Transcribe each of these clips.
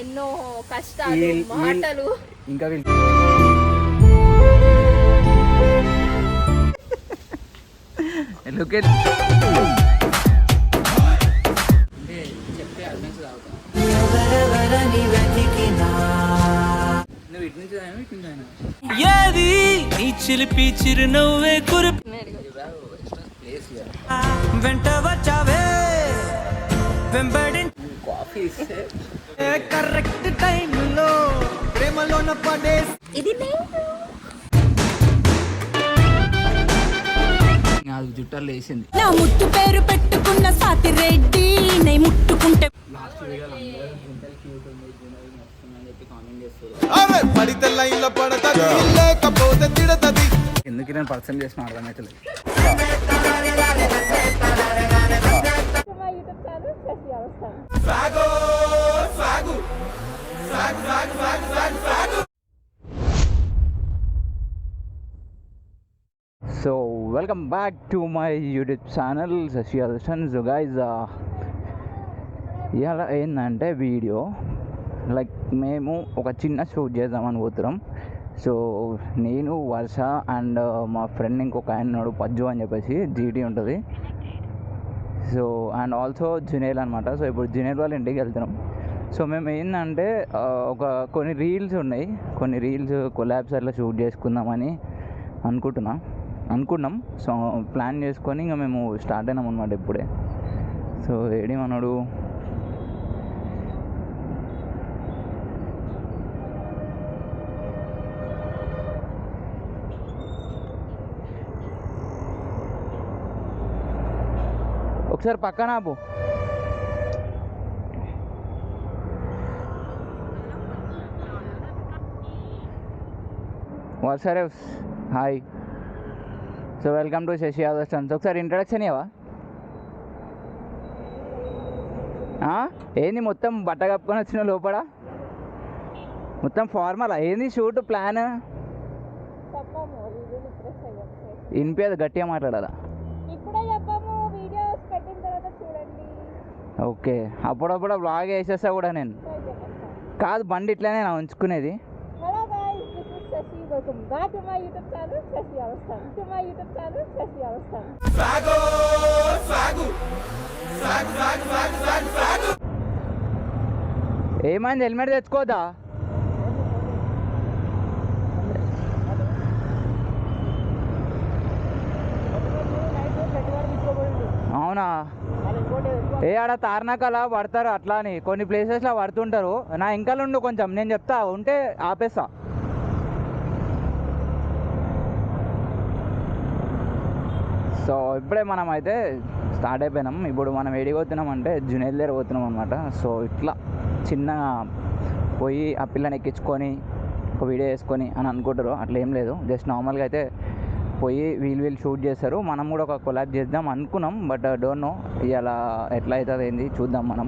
ఎన్నో కష్టాలు మాటలు ఇంకా లుక్ ఎట్ చెప్తే అడ్వాన్స్ తాగుతా నువ్వు ఇటు నుంచి తాగినా ఇటు నుంచి తాగినా ఏది నీ చిలిపి చిరునవ్వే కురిపి వెంట వచ్చావే వెంబడి కాఫీ ఇస్తే కరెక్ట్ టైంలో ప్రేమలోన పడే ఇది అది జుట్టాలు వేసింది నా ముట్టు పేరు పెట్టుకున్న సాతి రెడ్డి నే ముట్టుకుంటే ఎందుకు నేను పర్సన్ చేసిన అర్థమైతలేదు. So welcome back to my YouTube channel Shashi. So guys ఇలా ఏంటంటే వీడియో లైక్ మేము ఒక చిన్న షూట్ చేద్దామని పోతున్నాం. సో నేను వర్ష అండ్ మా ఫ్రెండ్ ఇంకొక ఆయన ఉన్నాడు పజ్జు అని చెప్పేసి జీటీ ఉంటుంది. సో అండ్ ఆల్సో జునేల్ అనమాట. సో ఇప్పుడు జునేల్ వాళ్ళ ఇంటికి వెళ్తున్నాం. సో మేము ఏంటంటే కొన్ని రీల్స్ ఉన్నాయి, కొన్ని రీల్స్ కొలాబ్స్ అట్లా షూట్ చేసుకుందామని అనుకున్నాం. సో ప్లాన్ చేసుకొని ఇంకా మేము స్టార్ట్ అయినాం అనమాట ఇప్పుడే. సో ఏడేమన్నాడు ఒకసారి పక్కన ఆపు. సరే hi. So welcome to Shashi Yadav. ఒకసారి ఇంట్రడక్షన్ ఇవ్వవా? ఏంది మొత్తం బట్ట కప్పుకొని వచ్చిన లోపల మొత్తం ఫార్మల్ ఏంది షూట్ ప్లాన్? వినిపించదు, గట్టిగా మాట్లాడాలా? ఓకే, అప్పుడప్పుడు బ్లాగ్ వేసేస్తా కూడా నేను. కాదు బండి ఇట్లానే నా ఉంచుకునేది. ఏమైంది, హెల్మెట్ తెచ్చుకోదా? అవునా? ఆడ తార్నాకలా పడతారు అట్లా అని, కొన్ని ప్లేసెస్లో పడుతుంటారు. నా ఇంకలు ఉండు కొంచెం, నేను చెప్తా ఉంటే ఆపేస్తా. సో ఇప్పుడే మనం అయితే స్టార్ట్ అయిపోయినాం. ఇప్పుడు మనం ఏడికి పోతున్నాం అంటే జునేల్ దగ్గర పోతున్నాం అనమాట. సో ఇట్లా చిన్నగా పోయి ఆ పిల్లని ఎక్కించుకొని ఒక వీడియో వేసుకొని అని అనుకుంటారు. అట్లా ఏం లేదు, జస్ట్ నార్మల్గా అయితే పోయి వీళ్ళు షూట్ చేస్తారు. మనం కూడా ఒక కొలాబ్ చేద్దాం అనుకున్నాం, బట్ డోంట్ నో ఇలా ఎట్లా అవుతుంది ఏంది చూద్దాం మనం.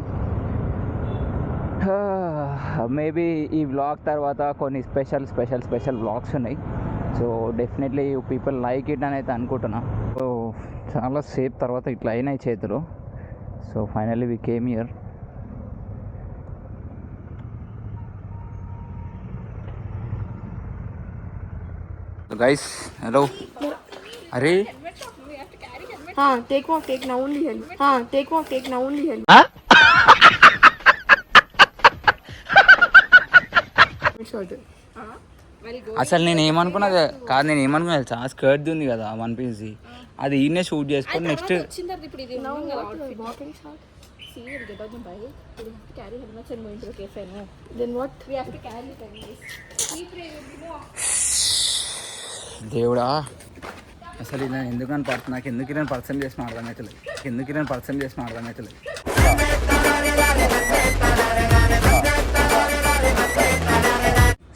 మేబీ ఈ వ్లాగ్ తర్వాత కొన్ని స్పెషల్ వ్లాగ్స్ ఉన్నాయి. So definitely you people like it అని అయితే అనుకుంటున్నా. సో చాలా సేపు తర్వాత ఇట్లా అయినాయి చేతులు. So finally we came here. Guys hello. అరే take off, take now only help. Take off, take now only help. అసలు నేను ఏమనుకున్నది కాదు, నేను ఏమనుకున్నా తెలుసా, స్కర్ట్ ఉంది కదా వన్ పీస్, అది ఈయనే షూట్ చేసుకొని నెక్స్ట్ దేవుడా అసలు నేను ఎందుకని నాకు ఎందుకు నేను పర్సన్ చేసిన అర్థమవుతలేదు.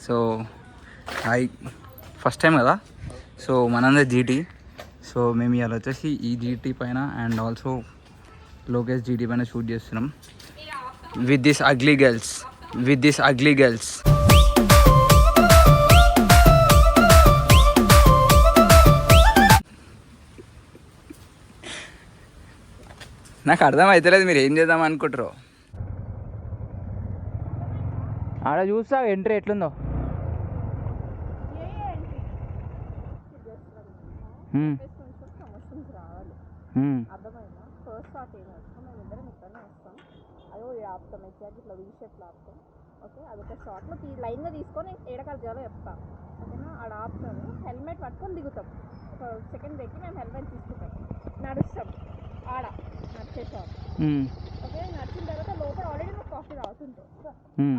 సో హాయ్, ఫస్ట్ టైం కదా. సో మనందరి జీటీ. సో మేము ఇవాళ వచ్చేసి ఈ జీటీ పైన అండ్ ఆల్సో లోకేష్ జీటీ పైన షూట్ చేస్తున్నాం విత్ దిస్ అగ్లీ గర్ల్స్. నాకు అర్థం అవుతలేదు మీరు ఏం చేద్దాం అనుకుంటారు. ఆడ చూస్తా ఎంట్రీ ఎట్లుందో. ప్రమోషన్స్ రావాలి అర్థమైందా. ఫస్ట్ షాట్ ఏమి వస్తాం మేము ఇద్దరం ఇక్కడనే వస్తాం. అదో ఆపుతాం ఎగ్జాక్ట్ ఇట్లా వీ షేప్లో ఆపుతాం. ఓకే అదొక షాట్లో లైన్గా తీసుకొని ఏడకాలు చేయాలో చెప్తాం. ఓకేనా ఆడ ఆపుతాము హెల్మెట్ పట్టుకొని దిగుతాం. ఒక సెకండ్ ఎక్కి మేము హెల్మెట్ తీసుకుంటాం నడుస్తాం ఆడ నడిచే షాప్. ఓకే నడిచిన తర్వాత లోపల ఆల్రెడీ నువ్వు కాఫీ తాగుతుంటావు.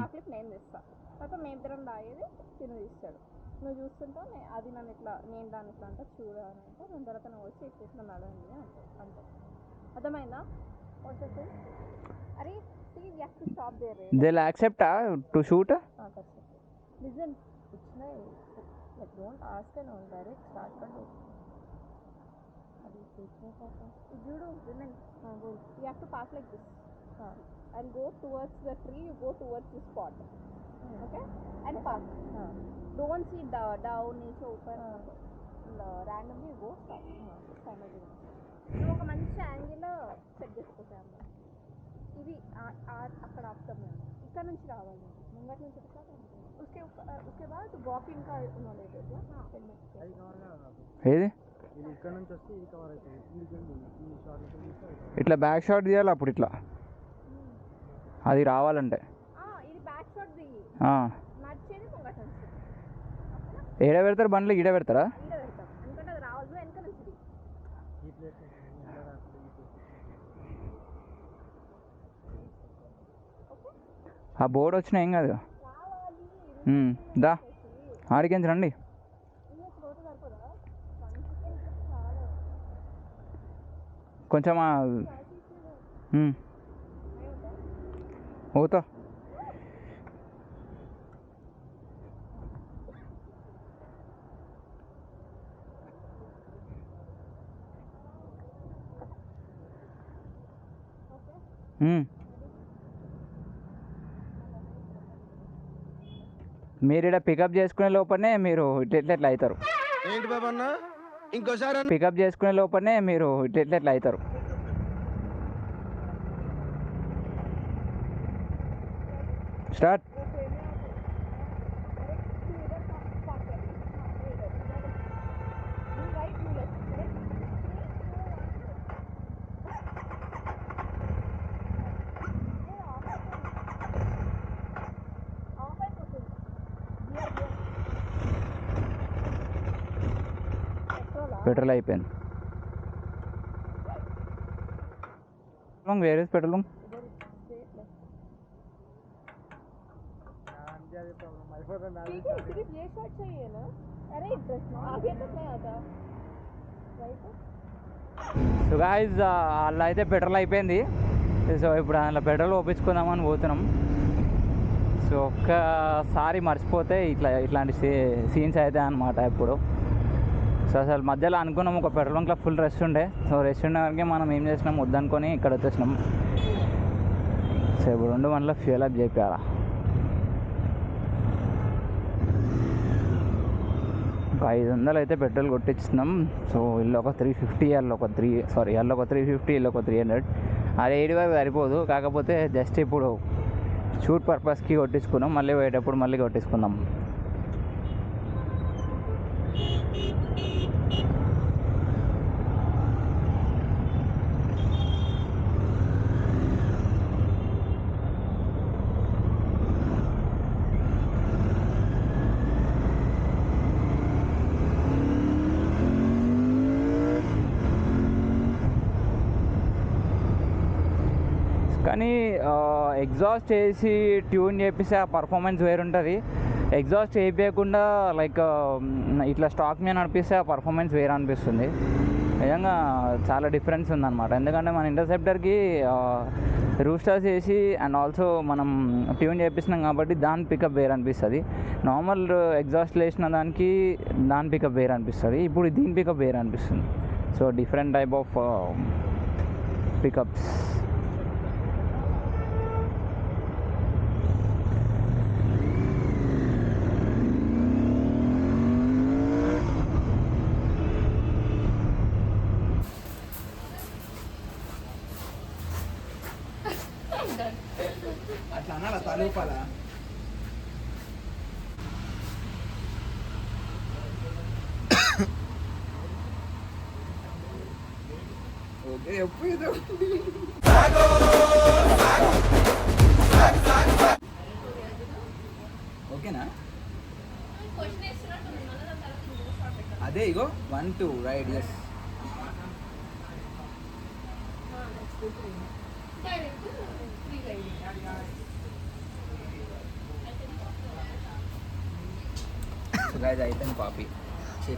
కాఫీకి నేను తెస్తాను. తర్వాత మేము ఇద్దరం తాగేది తిను తీస్తాడు. నువ్వు చూస్తుంటావు అది నన్ను ఇట్లా నేను దాన్ని ఇట్లా అంటే చూడాలని అంటే దాని తర్వాత నువ్వు వచ్చి ఎక్కేసిన నడవండి అంటే అంతే. అర్థమైందా? అరే stop there they'll accept to shoot. Listen, it's nice. Like don't ask and on direct start कर दो. अभी देखने का था. You do women. हाँ बोल. You have to pass like this. हाँ. And go towards the tree. You go towards the spot. Okay? And pass. हाँ. Don't see down नीचे ऊपर. Randomly go stop. हाँ. Simultaneously. నువ్వు ఒక మంచి యాంగిల్ సెట్ చేసుకుంటాము. ఇది అక్కడ ఆపుతాం మేము. ఇక్కడ నుంచి రావాలి ముంగట్ నుంచి उसके बाद వాకింగ్ కా నాలెడ్జ్ ఏది ఇక్కడ నుంచి వస్తే ఇది కవర్ అవుతుంది. ఇట్లా బ్యాక్ షాట్ తీయాలి అప్పుడు ఇట్లా అది రావాలంటే. ఇది బ్యాక్ షాట్ దిగి నడిచేది ముంగట్ నుంచి. ఏడ పెడతారు బండ్లు? ఈడ పెడతారా? ఈడ పెడతాం ఎందుకంటే అది రావాలి వెనక నుంచి. ఆ బోర్డు వచ్చినా ఏం కాదు. దా ఆడికించి రండి. కొంచెం పోతా. మీరు ఇక్కడ పికప్ చేసుకునే లోపలనే మీరు ఇట్లా అవుతారు. ఏంటి బాబా అన్న ఇంకోసారి పికప్ చేసుకునే లోపలనే మీరు ఇట్లా అవుతారు. స్టార్ట్. పెట్రోల్ అయిపోయింది. వేరే పెట్రోల్ సో గాయ్స్ అలా అయితే పెట్రోల్ అయిపోయింది. సో ఇప్పుడు అందులో పెట్రోల్ ఒప్పించుకుందామని పోతున్నాం. సో ఒక్కసారి మర్చిపోతే ఇట్లాంటి సీన్స్ అయితే అన్నమాట ఇప్పుడు. సో అసలు మధ్యలో అనుకున్నాం ఒక పెట్రోల్ బంక్లో ఫుల్ రష్ ఉండే. సో రష్ ఉండడానికి మనం ఏం చేసినాం వద్దనుకొని ఇక్కడ వచ్చేసినాం. సో ఇప్పుడు 2 గంటల ఫ్యూల్ అప్ చేయాలా. ఒక 500 అయితే పెట్రోల్ కొట్టించున్నాం. సో ఇల్లు ఒక 350, ఇల్లు ఒక 350, ఇల్లు ఒక 300. అది 80 వరకు సరిపోదు. కాకపోతే జస్ట్ ఇప్పుడు షూట్ పర్పస్కి కొట్టించుకున్నాం. మళ్ళీ పోయేటప్పుడు మళ్ళీ కొట్టించుకుందాం. కానీ ఎగ్జాస్ట్ చేసి ట్యూన్ చేపిస్తే ఆ పర్ఫార్మెన్స్ వేరుంటుంది. ఎగ్జాస్ట్ చేయకుండా లైక్ ఇట్లా స్టాక్ మీద నడిపిస్తే ఆ పర్ఫార్మెన్స్ వేరే అనిపిస్తుంది. నిజంగా చాలా డిఫరెన్స్ ఉందన్నమాట. ఎందుకంటే మన ఇంటర్సెప్టర్కి రూస్టర్స్ వేసి అండ్ ఆల్సో మనం ట్యూన్ చేపిస్తున్నాం కాబట్టి దాని పికప్ వేరే అనిపిస్తుంది. నార్మల్ ఎగ్జాస్ట్ వేసిన దానికి దాని పికప్ వేరే అనిపిస్తుంది. ఇప్పుడు దీని పికప్ వేరే అనిపిస్తుంది. So different type of pickups. అట్లా అన్నాడా తలూపాల ఓకేనా? అదే ఇగో 1 2 రైట్. ఎస్. సో గైస్ అయిపోయింది కాఫీ.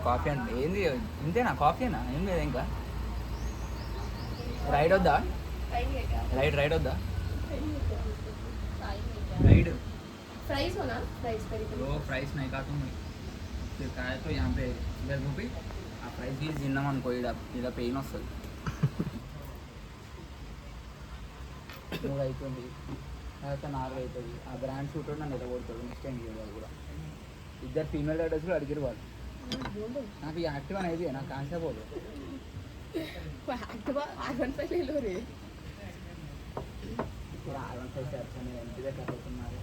కాఫీ అంటే ఏంది? ఇంతేనా? కాఫీనా? ఏం లేదు ఇంకా. రైడ్ వద్దా? రైడ్ వద్దా? राइड फ्राइज हो ना फ्राइज करी वो फ्राइज नहीं खाता हूँ मैं. फिर खाए तो यहाँ पे इधर घूपी आ फ्राइज की जिन्ना मन को इधर पेन वस्तु అవుతుంది. తర్వాత 4 అవుతుంది. ఆ బ్రాండ్ షూట్ నన్ను నిలబడుతుంది. నెక్స్ట్ టైం చేయాలి కూడా. ఇద్దరు ఫీమేల్ రైడర్స్ కూడా అడిగారు వాళ్ళు. నాకు ఈ యాక్టివ్ అనేది నాకు కాన్సెప్ట్ పోదు. एक्टिवा R15 ले लो रे. R15 సర్చ్ అనేది ఎంతగా కట్టుకున్నారు.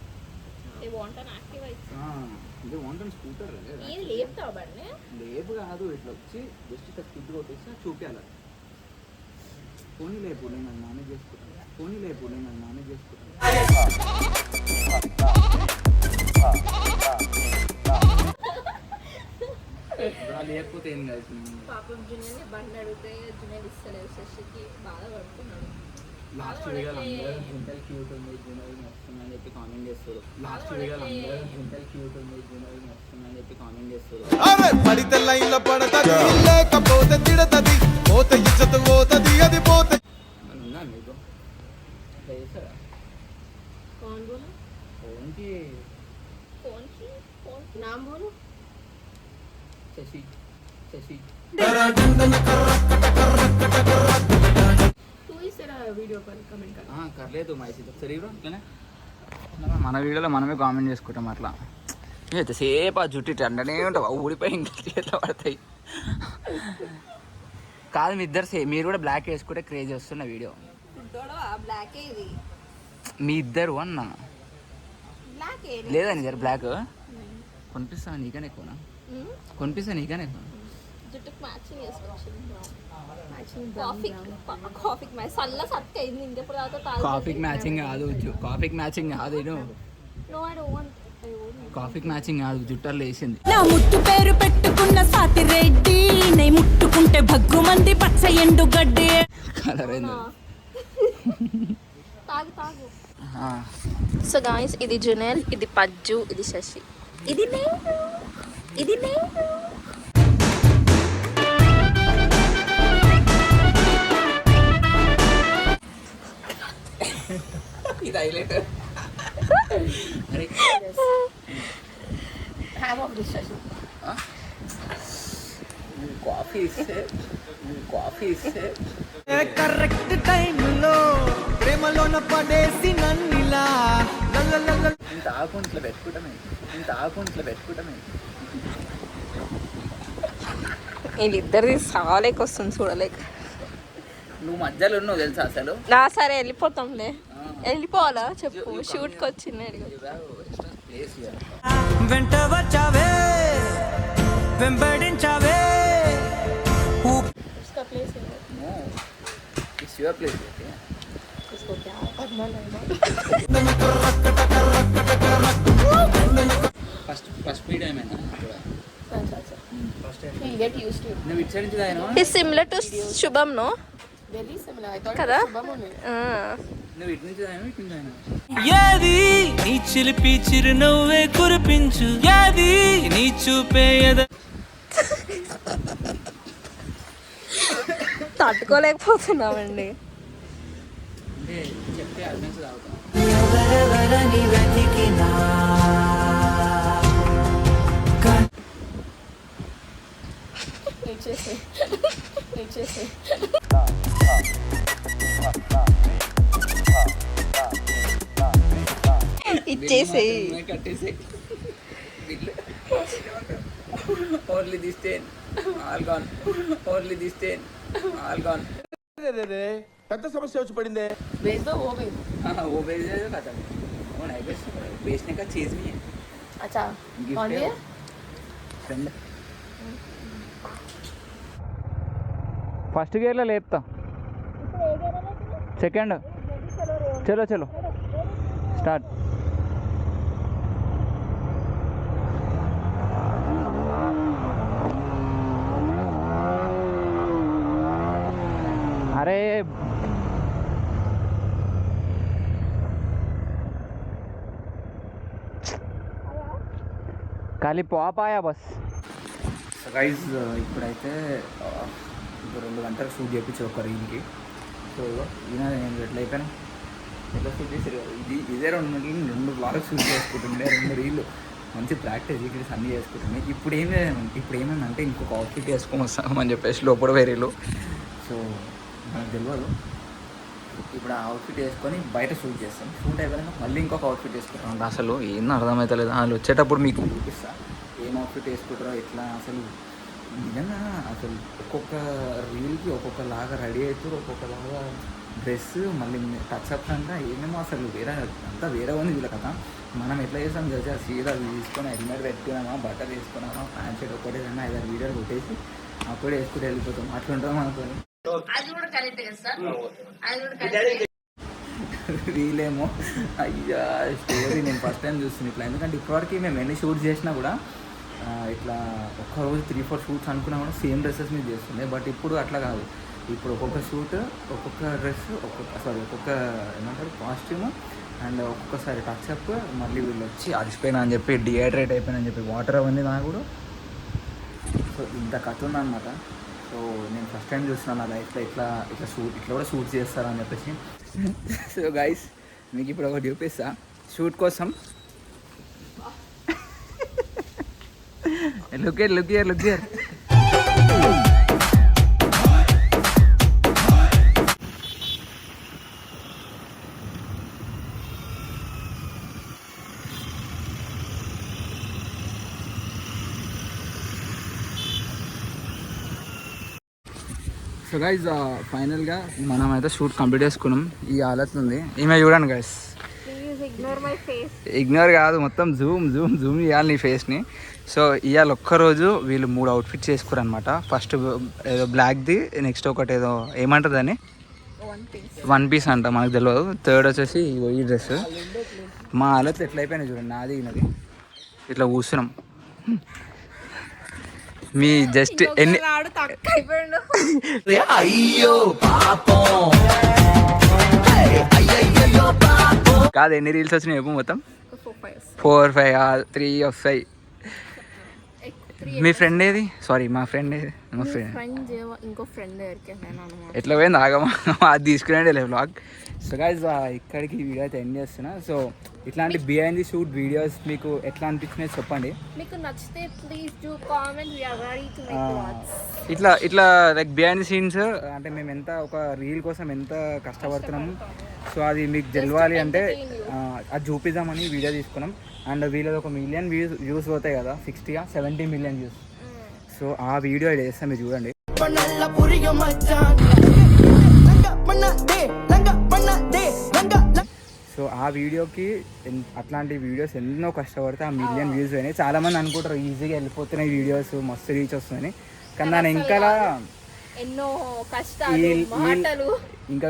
they want an activa ఇది వాంట్ స్కూటర్ ఏది లేపుతావు బండి? లేపు కాదు, ఇట్లా వచ్చి జస్ట్ ఇట్లా స్కిడ్ కొట్టేసి చూపించాలి. పోనీ లేపు నేను మేనేజ్ చేసుకుంటాను. పోనీ లేపు నేను మేనేజ్ చేసుకుంటాను. లేకపోతే ఏం కాదు. పాపం జునియర్ని బండి అడిగితే జునియర్ ఇస్తలేదు. శశికి బాగా పడుతున్నాడు. లాస్ట్ వీడియోలో అందరూ జింటల్ క్యూట్ ఉంది జునియర్ నచ్చుతుందని చెప్పి కామెంట్ చేస్తారు. లాస్ట్ వీడియోలో అందరూ జింటల్ క్యూట్ ఉంది జునియర్ నచ్చుతుందని చెప్పి కామెంట్ చేస్తారు. పడితే లైన్లో పడతది లేకపోతే తిడతది పోతే ఇజ్జత్ పోతది అది పోతే ఉందా మీకు చేస్తారా? कौन बोला? ఫోన్కి कौन की नाम बोलो. శశి శశి तू ही तेरा वीडियो पर कमेंट कर. కర్లేదు మైసీ సరే ఓకేనా. మన వీడియోలో మనమే కామెంట్ చేసుకుంటాం అట్లా. ఎంతసేపు ఆ జుట్టు అంటనే ఉంటావు, ఊడిపోయి ఇంకా చేతిలో పడతాయి. కాదు మీ ఇద్దరు సేమ్, మీరు కూడా బ్లాక్ వేసుకుంటే క్రేజ్ వస్తున్న వీడియో. బ్లాక్ ఇది మీ ఇద్దరు అన్న బ్లాక్ లేదా నీ దగ్గర బ్లాక్ కొనిపిస్తా నీకనే ఎక్కువనా? కొనిపిస్తా నీకనే ఎక్కువ. జుట్టుకు మ్యాచింగ్ వేసుకొచ్చింది. కాఫీకి మ్యాచ్ సల్ల సత్క అయింది. ఇంకెప్పుడు తాగుతా కాఫీకి మ్యాచింగ్ కాదు, కాఫీకి మ్యాచింగ్ కాదు. No I don't want. కాఫీకి మ్యాచింగ్ కాదు, జుట్టాలు వేసింది. నా ముట్టు పేరు పెట్టుకున్న సాతి రెడ్డి నే ముట్టుకుంటే భగ్గు మంది పచ్చ ఎండు గడ్డి. కలర్ ఏంది? తాగు తాగు. సో గాయ్స్ ఇది జునెల్, ఇది పజ్జు, ఇది శశి, ఇది నేను, ఇది నేను. ఇది హైలైట్. అరే have of this Shashi. Coffee ఇస్తే కరెక్ట్ టైంలో ప్రేమలోన పడేసి నన్నిలా ఇంత ఆకుండా ఇట్లా పెట్టుకుంటామే. వీళ్ళిద్దరిది సాలేక వస్తుంది చూడలేక. నువ్వు మధ్యలో ఉన్నావు తెలుసా అసలు. నా సరే వెళ్ళిపోతాంలే. వెళ్ళిపోవాలా చెప్పు? షూట్కి వచ్చింది. వెంట వచ్చావే వెంబడించావే ఇట్స్ యువర్ ప్లేస్. ఫస్ట్ మీ టైం అయినా నువ్వు ఇటు సైడ్ నుంచి తాగినావా? He's similar to Shubham, no? Very similar. I thought Kada? it was Shubham only. నువ్వు ఇటు నుంచి తాగినావా ఇటు నుంచి తాగినావా? ఏది నీ చిలిపి చిరునవ్వే కురిపించు, ఏది నీ చూపేయద తట్టుకోలేకపోతున్నామండి. అంటే చెప్తే అర్థం తాగుతాం. ఎవరెవరని వెతికినా Niche. ఇచ్చేసేయి. కట్టేసేయి. Only this 10 all gone. Only this 10 all gone. పెద్ద సమస్య వచ్చి పడిందే. Beच दो वो भी. वो भेज दे खाता वो नहीं बेचने का चीज भी है. अच्छा. कौन है? फ्रेंड. ఫస్ట్ గేర్లో లేపుతా. సెకండ్ చలో చలో స్టార్ట్. अरे खाली पॉप आया बस. సో గైజ్ ఇప్పుడైతే 2 గంటలకు షూట్ చేయించి ఒక రీల్కి. సో ఈయన నేను ఎట్లా అయిపోయినా ఎట్లా షూట్ చేసారు ఇదే 2 గంటలు 2 బ్లాగ్స్ షూట్ చేసుకుంటుండే 2 రీళ్ళు మంచి ప్రాక్టీస్ ఇక్కడ అన్నీ చేసుకుంటుండే. ఇప్పుడు ఏమైందంటే ఇంకొక అవుట్ఫిట్ వేసుకొని వస్తామని చెప్పేసి లోపల వేరేలు. సో మనకు తెలియదు. ఇప్పుడు ఆ అవుట్ఫిట్ వేసుకొని బయట షూట్ చేస్తాం. షూట్ అయిపోయినాక మళ్ళీ ఇంకొక అవుట్ఫిట్ వేసుకుంటాం. అసలు ఏం అర్థమవుతలేదు. వాళ్ళు వచ్చేటప్పుడు మీకు చూపిస్తా ఏం అవుట్ఫిట్ వేసుకుంటారో ఎట్లా. అసలు నిజంగా అసలు ఒక్కొక్క రీల్కి ఒక్కొక్కలాగా రెడీ అవుతారు, ఒక్కొక్కలాగా డ్రెస్ మళ్ళీ టచ్అప్స్ అంతా ఏమేమో అసలు అంతా వేరే ఉంది వీళ్ళ కథ. మనం ఎట్లా చేస్తాం తెలిసి ఆ సీదా తీసుకొని హెల్మెట్ పెట్టుకున్నామా, బట్టలు వేసుకున్నామా, ప్యాంట్ షర్ట్ ఒక్కటే 5-6 వీడియోలు కొట్టేసి అప్పుడే వేసుకుంటూ వెళ్ళిపోతాం. అట్లుంటాం అనుకోని వీలేమో అయ్యా స్టోరీ నేను ఫస్ట్ టైం చూస్తున్నాను ఇట్లా. ఎందుకంటే ఇప్పటివరకు మేము ఎన్ని షూట్స్ చేసినా కూడా ఇట్లా ఒక్కరోజు 3-4 షూట్స్ అనుకున్నా కూడా సేమ్ డ్రెస్సెస్ మీద చేస్తుండే. బట్ ఇప్పుడు అట్లా కాదు. ఇప్పుడు ఒక్కొక్క షూట్ ఒక్కొక్క డ్రెస్ ఒక్కొక్క ఏమంటారు కాస్ట్యూమ్ అండ్ ఒక్కొక్కసారి టచ్అప్. మళ్ళీ వీళ్ళు వచ్చి అలసిపోయినా అని చెప్పి డిహైడ్రేట్ అయిపోయినా అని చెప్పి వాటర్ అవన్నీ నాకు కూడా. సో ఇంత కథ ఉందన్నమాట. సో నేను ఫస్ట్ టైం చూస్తున్నాను నా లైఫ్లో ఇట్లా కూడా షూట్ చేస్తారని చెప్పేసి. సో గైస్ మీకు ఇప్పుడు ఒకటి చూపిస్తా షూట్ కోసం. లుక్ హియర్ సో గైజ్ ఫైనల్గా మనం అయితే షూట్ కంప్లీట్ చేసుకున్నాం. ఈ హాలత్ ఉంది. ఈమె చూడండి గైస్. ఇగ్నోర్ కాదు మొత్తం జూమ్ చేయాలి నీ ఫేస్ని. సో ఇవాళ ఒక్కరోజు వీళ్ళు 3 అవుట్ఫిట్స్ వేసుకోరు అనమాట. ఫస్ట్ ఏదో బ్లాక్ది, నెక్స్ట్ ఒకటి ఏదో ఏమంటుంది అని 1 పీస్ అంట మనకు తెలియదు. థర్డ్ వచ్చేసి ఈ డ్రెస్. మా హాలత్ ఎట్లా అయిపోయినాయి చూడండి. నాది ఈయనది ఇట్లా కూర్చున్నాం. మీ జస్ట్ ఎన్ని కాదు ఎన్ని రీల్స్ వచ్చినాయి చెప్పు మొత్తం? 4, 5, 3 వస్తాయి. మీ ఫ్రెండ్ ఏది? సారీ మా ఫ్రెండ్ ఏది? మా ఫ్రెండ్ ఇంకో ఫ్రెండ్ ఎట్లా పోయింది ఆగమా అది తీసుకునే వ్లాగ్. సో గైస్ ఇక్కడికి వీడియో అయితే ఎండ్ చేస్తున్నా. సో ఇట్లాంటి బిహైండ్ ది షూట్ వీడియోస్ మీకు ఎట్లా అనిపించినాయి చెప్పండి. మీకు నచ్చితే please do comment. We are ready to make vlogs. ఇట్లా లైక్ బిహైండ్ ది సీన్స్ అంటే మేము ఎంత ఒక రీల్ కోసం ఎంత కష్టపడుతున్నాము. సో అది మీకు తెలవాలి అంటే అది చూపిద్దామని వీడియో తీసుకున్నాం. అండ్ వీళ్ళది 1 మిలియన్ వ్యూస్ పోతాయి కదా, 60-70 మిలియన్ వ్యూస్. సో ఆ వీడియో ఇది వేస్తాం, మీరు చూడండి. సో ఆ వీడియోకి అట్లాంటి వీడియోస్ ఎన్నో కష్టపడితే ఆ 1 మిలియన్ వ్యూస్ అయినాయి. చాలామంది అనుకుంటారు ఈజీగా వెళ్ళిపోతున్నాయి వీడియోస్, మస్తు రీచ్ వస్తుందని. కానీ దాని ఇంకా ఎన్నో కష్టాలు మాటలు ఇంకా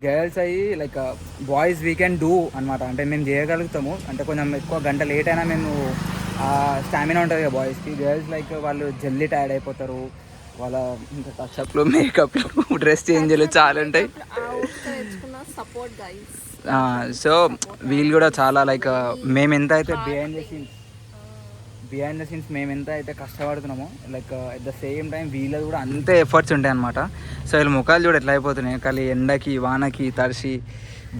గర్ల్స్ అయ్యి like boys we can do అనమాట. అంటే మేము చేయగలుగుతాము. అంటే కొంచెం ఎక్కువ గంట లేట్ అయినా మేము స్టామినా ఉంటుంది కదా బాయ్స్కి. గర్ల్స్ లైక్ వాళ్ళు జల్దీ టైర్డ్ అయిపోతారు. వాళ్ళ ఇంకా టచ్అప్లు, మేకప్లు, డ్రెస్ చేంజ్లు చాలా ఉంటాయి. సో వీళ్ళు కూడా చాలా లైక్ మేము ఎంత అయితే బిహైండ్ ద సీన్స్ మేము ఎంత అయితే కష్టపడుతున్నామో like at the same time వీళ్ళది కూడా అంతే ఎఫర్ట్స్ ఉంటాయి అనమాట. సో వీళ్ళ ముఖాలు చూడ ఎట్లా అయిపోతున్నాయి. కానీ ఎండకి వానకి తడిసి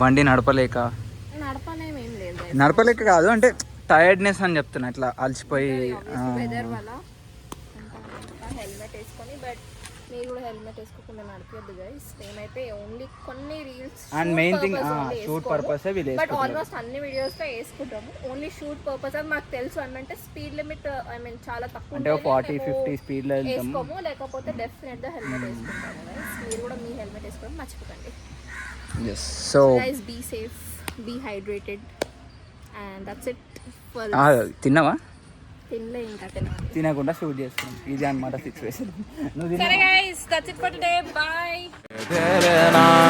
బండి నడపలేక కాదు అంటే టైర్డ్నెస్ అని చెప్తున్నా. ఇట్లా అలసిపోయి హెల్మెట్ వేసుకొని. బట్ మీరు కూడా హెల్మెట్ వేసుకోకుండా నడిపొద్దు గైస్. మేమైతే ఓన్లీ కొన్ని reels and main thing shoot purpose but almost అన్ని వీడియోస్ లో వేసుకుంటాము. ఓన్లీ షూట్ పర్పస్ అది మాకు తెలుసు. అంటే స్పీడ్ లిమిట్ ఐ మీన్ చాలా తక్కువ అంటే 40-50 స్పీడ్ లో వేసుకోము. లేకపోతే డెఫినెట్ గా హెల్మెట్ వేసుకుంటాము గైస్. మీరు కూడా మీ హెల్మెట్ వేసుకోవడం మర్చిపోకండి. So guys be safe, be hydrated and that's it. తిన్నావా? తినలే ఇంకా తినాలి. తినకుండా షూట్ చేస్తున్నాం. ఇది అనమాట సిచ్యువేషన్. నువ్వు సరే guys, that's it for today. By. तेरे नाम